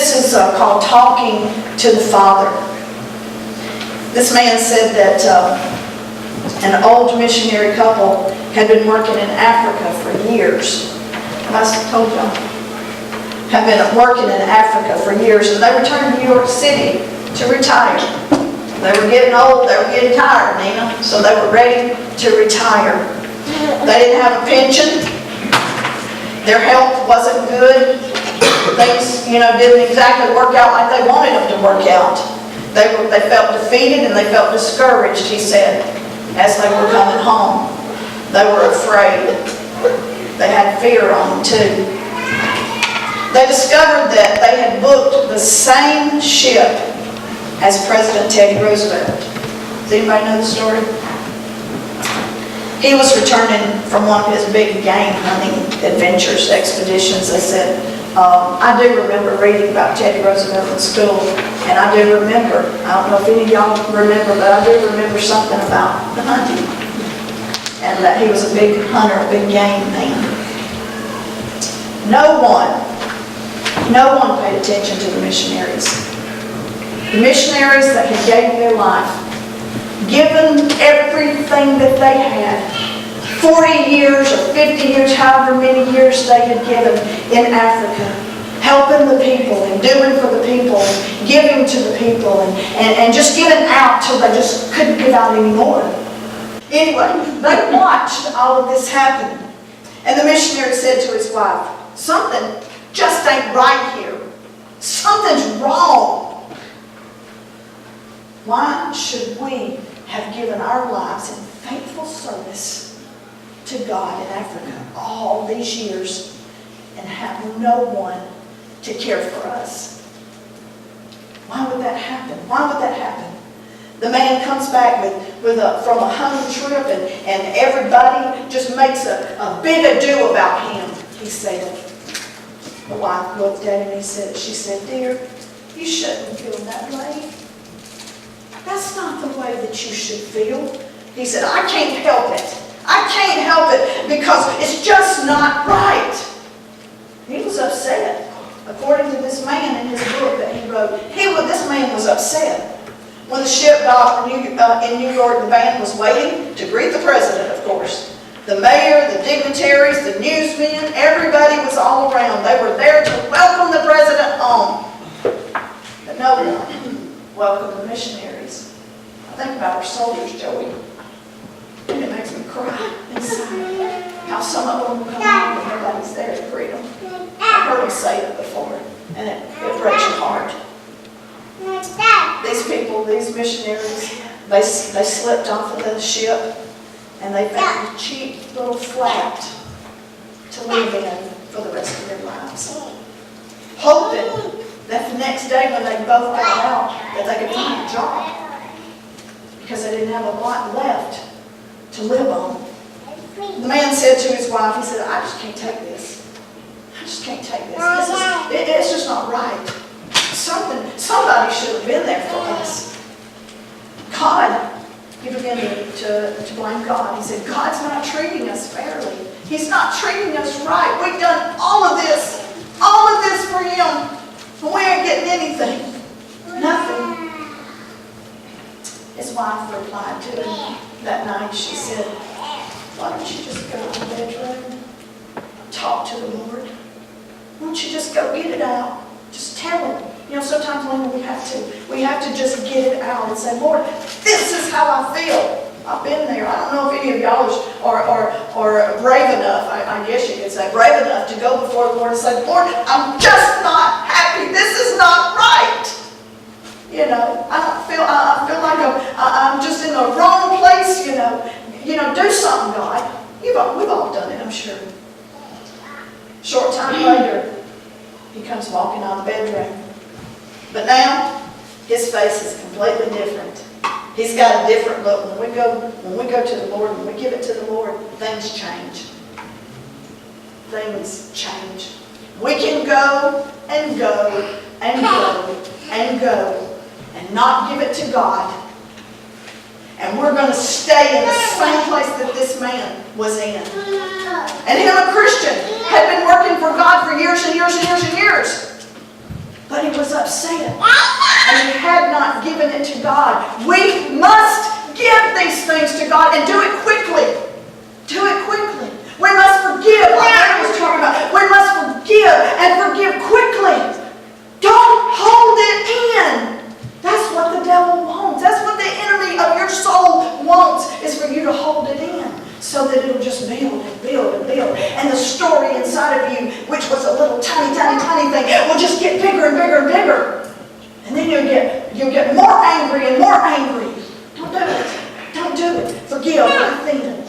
This is called Talking to the Father. This man said that an old missionary couple had been working in Africa for years. I told y'all. Had been working in Africa for years, and they returned to New York City to retire. They were getting old, they were getting tired, Nina, so they were ready to retire. They didn't have a pension. Their health wasn't good. Things, didn't exactly work out like they wanted them to work out. They felt defeated and they felt discouraged, he said, as they were coming home. They were afraid. They had fear on them too. They discovered that they had booked the same ship as President Teddy Roosevelt. Does anybody know the story? He was returning from one of his big game hunting adventures, expeditions. They said, I do remember reading about Teddy Roosevelt in school, and I do remember, I don't know if any of y'all remember, but I do remember something about the hunting, and that he was a big hunter, a big game man. No one paid attention to the missionaries. The missionaries that had gave their life, given everything that they had, 40 years or 50 years, however many years they had given in Africa, helping the people and doing for the people and giving to the people and just giving out till they just couldn't give out anymore. Anyway, they watched all of this happen. And the missionary said to his wife, something just ain't right here. Something's wrong. Why should we have given our lives in faithful service to God in Africa all these years and have no one to care for us? Why would that happen? Why would that happen? The man comes back from a hunting trip and everybody just makes a big ado about him, he said. The wife looked at him and she said, dear, you shouldn't feel that way. That's not the way that you should feel. He said, I can't help it. I can't help it because it's just not right. He was upset. According to this man in his book that he wrote, this man was upset. When the ship docked in New York, the band was waiting to greet the president, of course. The mayor, the dignitaries, the newsmen, everybody was all around. They were there to welcome the president home. But no one welcomed the missionaries. I think about our soldiers, Joey. And it makes me cry inside. How some of them come home and nobody's there to greet them. I've heard them say it before, and it breaks your heart. These people, these missionaries, they slipped off of the ship and they found a cheap little flat to live in for the rest of their lives, hoping that the next day when they both got out that they could find a job because they didn't have a lot left to live on. The man said to his wife, he said, I just can't take this. I just can't take this. It's just not right. Somebody should have been there for us. God, he began to blame God. He said, God's not treating us fairly. He's not treating us right. We've done all of this for him, and we ain't getting anything. Nothing. His wife replied to him that night. She said, why don't you just go to the bedroom, talk to the Lord? Why don't you just go get it out? Just tell him. Sometimes when we have to just get it out and say, Lord, this is how I feel. I've been there. I don't know if any of y'all are brave enough, I guess you could say, brave enough to go before the Lord and say, Lord, I'm just not happy. This is not right. I feel like I'm just in the wrong place, do something, God. We've all done it, I'm sure. Short time later, he comes walking out of the bedroom. But now, his face is completely different. He's got a different look. When we go to the Lord, when we give it to the Lord, things change. Things change. We can go and go and go and go and not give it to God. And we're going to stay in the same place that this man was in. And him, a Christian, had been working for God for years and years and years and years. But he was upset. And he had not given it to God. We must give these things to God and do it quickly. Do it quickly. We must forgive, like I was talking about. We must forgive and forgive quickly. Don't hold it in. That's what the devil wants. That's what the enemy of your soul wants, is for you to hold it in so that it'll just build and build and build. And the story inside of you, which was a little tiny, tiny, tiny thing, will just get bigger and bigger and bigger. And then you'll get more angry and more angry. Don't do it. Don't do it. Forgive. Nothing.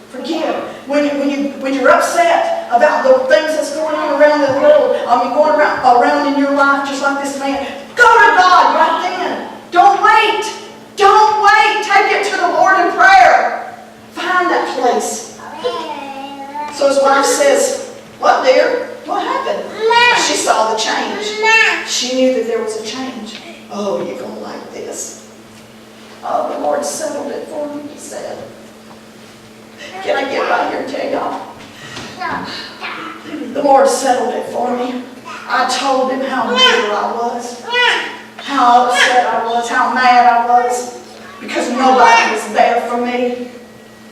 Forgive. When you're upset about the things that's going on around the world, you're going around in your life just like this man, go to God right then. Don't wait. Don't wait. Take it to the Lord in prayer. Find that place. So his wife says, what, dear? What happened? She saw the change. She knew that there was a change. Oh, you're going to like this. Oh, the Lord settled it for me, he said. Can I get right here and tell y'all? The Lord settled it for me. I told him how bitter I was, how upset I was, how mad I was, because nobody was there for me.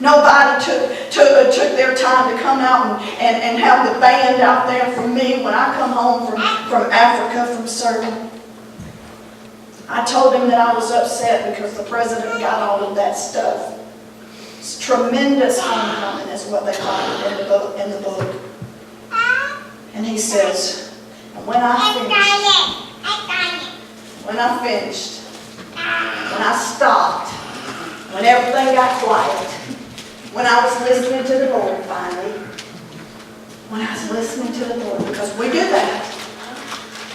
Nobody took their time to come out and have the band out there for me when I come home from Africa from serving. I told him that I was upset because the president got all of that stuff. It's tremendous homecoming is what they call it in the book. And he says, when I finished, when I stopped, when everything got quiet, when I was listening to the Lord finally, when I was listening to the Lord, because we do that.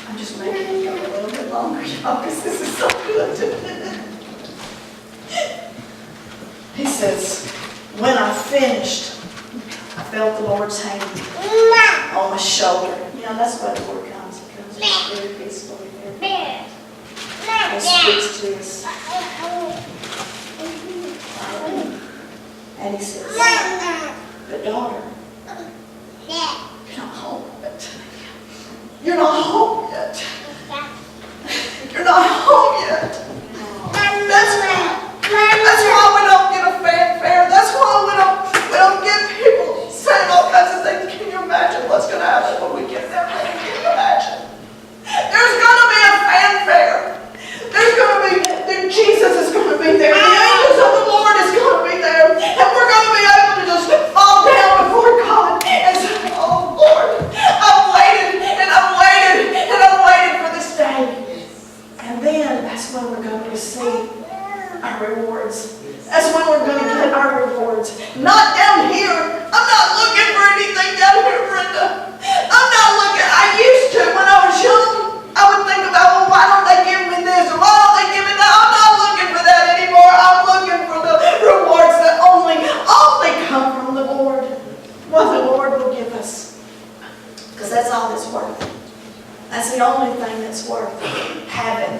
I'm just making it go a little bit longer, y'all, because this is so good. He says, when I finished, I felt the Lord's hand on my shoulder. You know, that's why the Lord comes. He comes very peacefully, very He speaks to us. And he says, but daughter, you're not home yet. You're not home yet. You're not home yet. That's why we don't get a fanfare. That's why we don't get people saying all kinds of things. Can you imagine what's going to happen when we get there? Can you imagine? There's going to be a fanfare. There's going to be, Jesus is going to be there. The angels of the Lord is going to be there. And we're going to be able to just fall down before God and say, oh Lord, I've waited and I've waited and I've waited for this day. And then that's when we're going to receive our rewards. That's when we're going to get our rewards. Not down here. I'm not looking for anything down here, Brenda. I'm not looking. I used to when I was young. I would think about, well, why don't they give me this? Or why don't they give me that? I'm not looking for that anymore. I'm looking for the rewards that only come from the Lord. What the Lord will give us. Because that's all that's worth. That's the only thing that's worth having.